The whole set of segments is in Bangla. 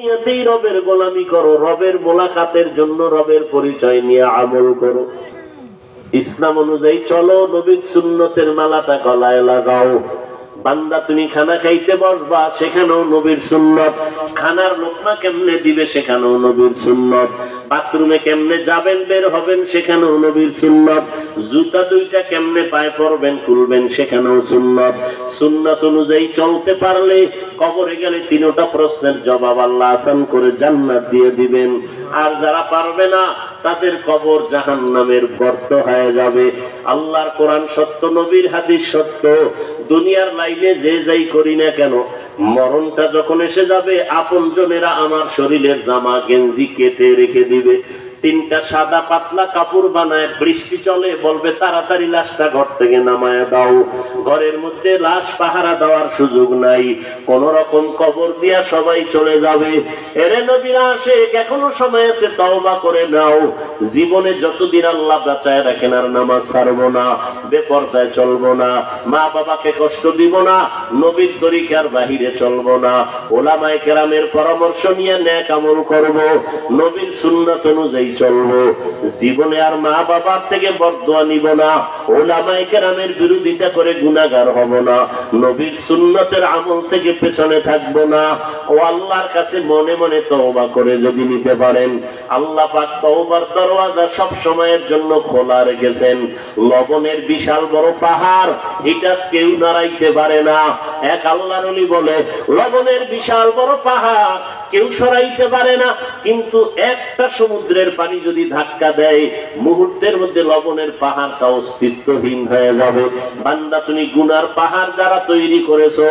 দুনিয়াতেই রবের গোলামি করো, রবের মোলাকাতের জন্য রবের পরিচয় নিয়ে আমল করো, ইসলাম অনুযায়ী চলো, নবীর সুন্নতের মালাটা গলায় লাগাও। বান্দা তুমি খানা খাইতে বসবা, সেখানেও নবীর সুন্নত। খানার লোকমা কেমনে দিবে, সেখানেও নবীর সুন্নত। বাথরুমে কেমনে যাবেন বের হবেন, সেখানেও নবীর সুন্নত। জুতা দুইটা কেমনে পায়ে পরবেন খুলবেন, সেখানেও সুন্নত। সুন্নত অনুযায়ী চলতে পারলে কবরে গেলে তিনটা প্রশ্নের জবাব আল্লাহ আসান করে জান্নাত দিয়ে দিবেন। আর যারা পারবে না তাদের কবর জাহান্নামের গর্ত হয়ে যাবে। আল্লাহর কোরআন সত্য, নবীর হাদিস সত্য। দুনিয়ার লাইনে যে যাই করি না কেন, মরণটা যখন এসে যাবে, আপনজনেরা আমার শরীরের জামা গেঞ্জি কেটে রেখে দিবে। তিনটা সাদা পাতলা কাপড় বানায়, বৃষ্টি চলে বলবে তাড়াতাড়ি লাশটা ঘর থেকে নামায় দাও। ঘরের মধ্যে লাশ পাহারা দেওয়ার সুযোগ নাই, কোন রকম কবর দিয়া সবাই চলে যাবে। এরে নবীরা আসে, এখনো সময় আছে, তওবা করে নাও। জীবনে যতদিন আল্লাহ বাঁচায় রাখেন আর নামাজ ছাড়বো না, বেপরদায় চলবো না, মা বাবাকে কষ্ট দিব না, নবীর তরিকার বাহিরে চলবো না, ওলামায়ে কেরামের পরামর্শ নিয়ে নেক আমল করব, নবীর সুন্নাত অনুযায়ী চলবো। জীবনে আর মা বাবার থেকে বদদোয়া নিব না, ওলামায়ে কেরামের বিরোধিতা করে গুনাহগার হব না, নবীর সুন্নতের আমল থেকে পেছনে থাকবো না। ও আল্লাহর কাছে মনে মনে তওবা করে যদি নিতে পারেন, আল্লাহ পাক তওবার দরওয়াজা সব সময়ের জন্য খোলা রেখেছেন। লবণের বিশাল বড় পাহাড়, এটা কেউ নাড়াইতে পারে না। এক আল্লাহর ওলি বলে, লবণের বিশাল বড় পাহাড় কেউ সরাইতে পারে না, কিন্তু একটা সমুদ্রের পানি যদি ধাক্কা দেয়, মুহূর্তের মধ্যে লবণের পাহাড়টা অস্তিত্বহীন হয়ে যাবে। বান্দা, তুমি গুনার পাহাড় যারা তৈরি করেছো,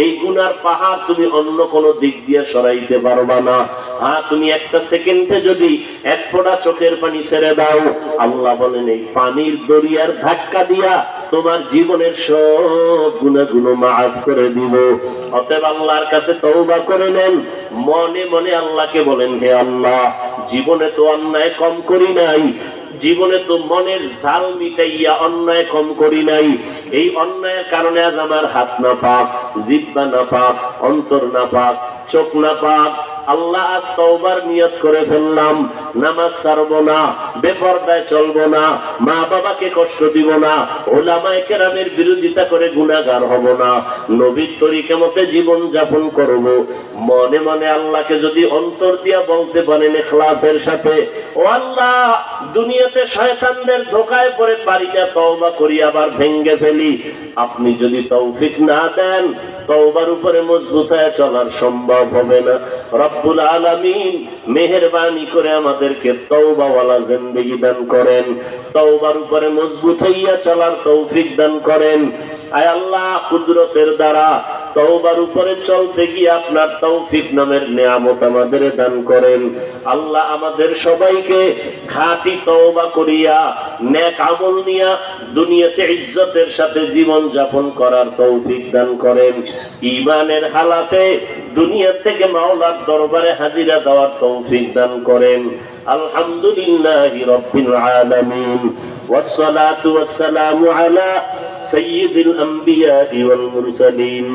এই গুনার পাহাড় তুমি অন্য কোনো দিক দিয়ে সরাইতে পারবা না। হ্যাঁ, তুমি একটা সেকেন্ডে যদি এক ফোঁটা চোখের পানি ছেড়ে দাও, আল্লাহ বলেন এই পানির দরিয়ার ধাক্কা দিয়া তোমার জীবনের সব গুনাহগুলো মাফ করে দিব। অতএব আল্লাহর কাছে তওবা করে নেন, মনে মনে আল্লাহকে বলেন, হে আল্লাহ, জীবনে তো অন্যায় কম করি নাই, জীবনে তো মনের ঝাল মিটাইয়া অন্যায় কম করি নাই। এই অন্যায়ের কারণে আজ আমার হাত না পাক, জিহ্বা না পাক, অন্তর না পাক, চোখ না পাক। আল্লাহ, আজ তওবার নিয়ত করে ফেললাম, নামাজ ছাড়বো না, বেপরদায় চলবো না, মা বাবাকে কষ্ট দিব না, ওলামায়ে কেরামের বিরোধিতা করে গুনাহগার হব না, নবীর তরিকা মতে জীবন যাপন করব। মনে মনে আল্লাহকে যদি অন্তর দিয়া বলতে পারেন ইখলাসের সাথে, ও আল্লাহ, দুনিয়াতে শয়তানদের ধোঁকায় পড়ে পারি না, তওবা করি আবার ভেঙ্গে ফেলি। আপনি যদি তৌফিক না দেন, তওবার উপরে মজবুত হয়ে চলার সম্ভব হবে না। রব্বুল আলামিন মেহেরবানি করে আমাদেরকে তওবাওয়ালা জিন্দেগি দান করেন, তওবার উপরে মজবুত হইয়া চলার তৌফিক দান করেন। আয় আল্লাহ, কুদরতের দ্বারা তওবার উপরে চলতে গিয়ে আপনার তৌফিক নামের নিয়ামত আমাদের দান করেন। আল্লাহ, আমাদের সবাইকে খাঁটি তওবা করিয়া নেক আমল নিয়া দুনিয়াতে ইজ্জতের সাথে জীবন যাপন করার তৌফিক দান করেন। ঈমানের হালাতে দুনিয়া থেকে মাওলার দরবারে হাজিরা দেওয়ার তৌফিক দান করেন। আলহামদুলিল্লাহি রাব্বিল আলামিন, ওয়াসসালাতু ওয়াসসালামু আলা সাইয়্যিদিল আমবিয়া'i ওয়াল মুরসালিন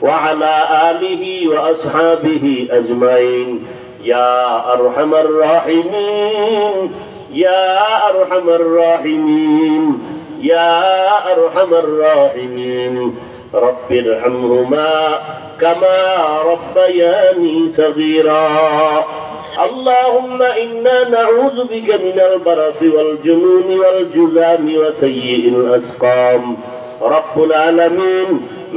ওয়া আলা আলিহি ওয়া আসহাবিহি আজমাইন। ইয়া আরহামার রাহিমিন, ইয়া আরহামার রাহিমিন, ইয়া আরহামার রাহিমিন। রব্বিরহামহুমা কামা রাব্বায়ানি সগীরা। اللهم إنا نعوذ بك من البرص والجنون والجذام وسيء الأسقام। রব্বুল আলামিন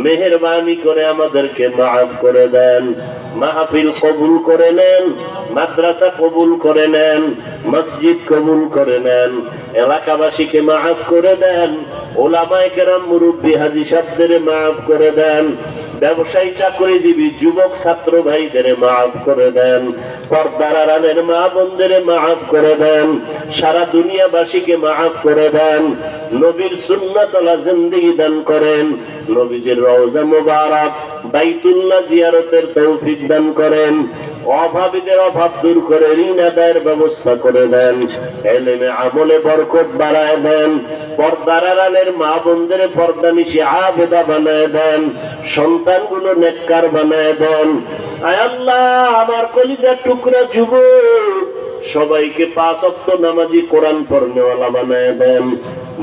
মেহেরবানি করে আমাদেরকে মাফ করে দেন, মাহফিল কবুল করে নেন, মাদ্রাসা কবুল করে নেন, মসজিদ কবুল করে নেন, এলাকাবাসীকে মাফ করে দেন, ওলামায়ে কেরাম মুরব্বী হাজী সাহেবদের মাফ করে দেন, ব্যবসায়ী চাকরিজীবী যুবক ছাত্র ভাইদের মাফ করে দেন, পর্দার আড়ালের মা বোনদের মাফ করে দেন, সারা দুনিয়াবাসীকে মাফ করে দেন, নবীর সুন্নাতওয়ালা জিন্দেগি দান করেন, নবীজির রওজা মুবারক বাইতুল্লাহ জিয়ারতের তৌফিক দান করেন, অভাবীদের অভাব দূর করে ঋণ আদায়ের ব্যবস্থা করে দেন, ইলমে আমলে বরকত বাড়ায় দেন, পর্দার আড়ালের মা বোনদের পর্দানিশি আবেদা বানায় দেন, সন্তানগুলো নেককার বানায় দেন। আয় আল্লাহ, আমার কলিজার টুকরা যুবক সবাইকে 5 ওয়াক্ত নামাজি কোরআন পড়নেওয়ালা বানায় দেন।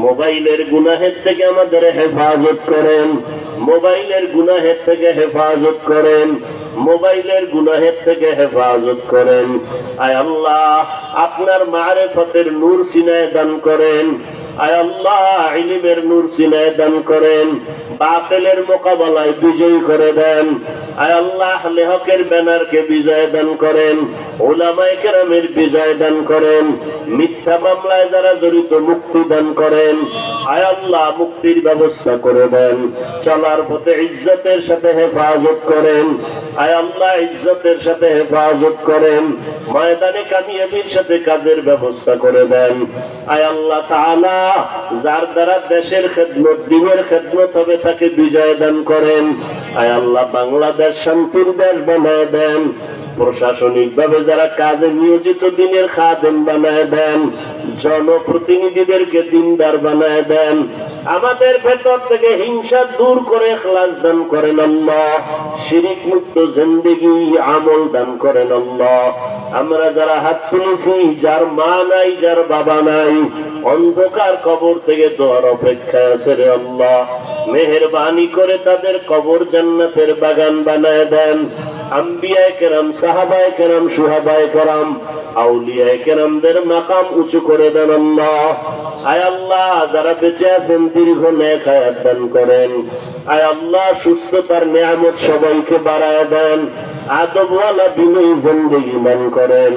মোবাইলের গুনাহের থেকে আমাদের হেফাজত করেন, মোবাইলের গুনাহের থেকে হেফাজত করেন, মোবাইলের গুনাহের থেকে হেফাজত করেন। আয় আল্লাহ, আপনার মারিফতের নূর সিনায় দান করেন। আয় আল্লাহ, ইলমের নূর সিনায় দান করেন, বাতিলের মোকাবেলায় বিজয়ী করে দেন। আয় আল্লাহ, আহলে হকের ব্যানারকে বিজয় দান করেন, উলামায়ে কেরামের বিজয় দান করেন, মিথ্যা মামলায় যারা জড়িত মুক্তি দান করেন। আয় আল্লাহ, মুক্তির ব্যবস্থা করে দেন, চলার পথে ইজ্জতের সাথে হেফাজত করেন। আয় আল্লাহ, ইজ্জতের সাথে হেফাজত করেন, ময়দানে কামিয়াবির সাথে কাজের ব্যবস্থা করে দেন। আয় আল্লাহ তাআলা, যার দ্বারা দেশের খেদমত দ্বীনের খেদমত হবে তাকে বিজয় দান করেন। আয় আল্লাহ, বাংলাদেশ শান্তির দেশ বানায় দেন, প্রশাসনিক ভাবে যারা কাজে নিয়োজিত দিনের খাদেম বানায় দেন, জনপ্রতিনিধিদেরকে দিনদার বানায় দেন, আমাদের ভেতর থেকে হিংসা দূর করে ইখলাস দান করেন আল্লাহ, শিরিক মুক্ত জিন্দেগি আমল দান করেন আল্লাহ। আমরা যারা হাত তুলেছি, যার মা নাই, যার বাবা নাই, অন্ধকার কবর থেকে দোয়ার অপেক্ষায় আছে রে আল্লাহ, মেহেরবানি করে তাদের কবর জান্নাতের বাগান বানায় দেন। আম্বিয়ায়ে কেরাম, সাহাবায়ে কেরাম, সুহাদায়ে কেরাম, আউলিয়ায়ে কেরামদের মাকাম উঁচু করে দেন আল্লাহ। আয় আল্লাহ, যারা বেঁচে আছেন দীর্ঘ নেক হায়াত দান করেন। আয় আল্লাহ, সুস্থতার নিয়ামত সবাইকে বাড়ায় দেন, আদবওয়ালা বিনয়ী জিন্দেগি দান করেন।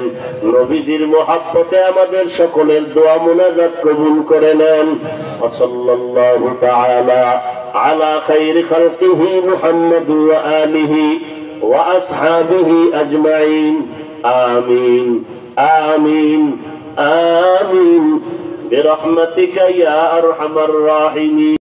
নবীজির মুহাব্বতে আমাদের সকলের দোয়া মুনাজাত কবুল করে নেন। সাল্লাল্লাহু তাআলা আলা খায়রি খালকিহি মুহাম্মাদ ওয়া আলিহি ওয়া আসহাবিহি আজমাইন। আমিন আমিন আমিন বিরহমাতিকা ইয়া আরহামার রাহিমিন।